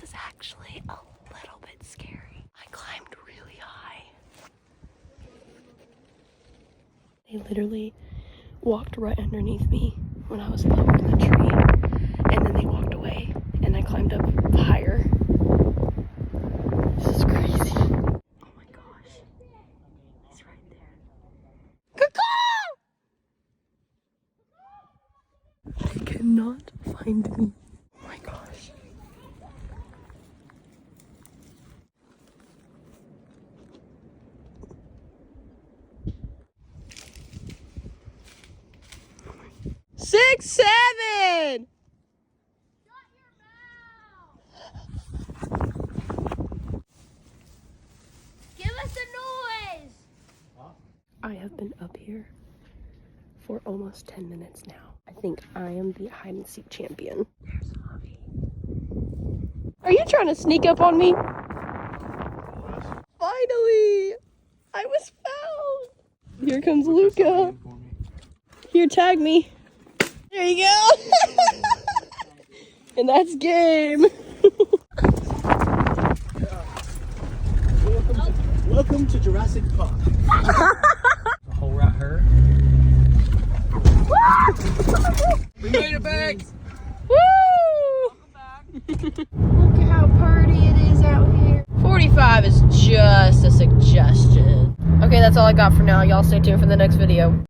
This is actually a little bit scary. I climbed really high. They literally walked right underneath me when I was lower in the tree, and then they walked away, and I climbed up higher. This is crazy. Oh my gosh. He's right there. Cuckoo! They cannot find me. Oh my gosh. Six, seven! Shut your mouth! Give us a noise! I have been up here for almost 10 minutes now. I think I am the hide and seek champion. There's Javi. Are you trying to sneak up on me? Finally! I was found! Here comes Luca. Here, tag me. There you go. And that's game. Welcome to Jurassic Park. The whole rat her. We made it back. Woo! Look at how pretty it is out here. 45 is just a suggestion. Okay, that's all I got for now. Y'all stay tuned for the next video.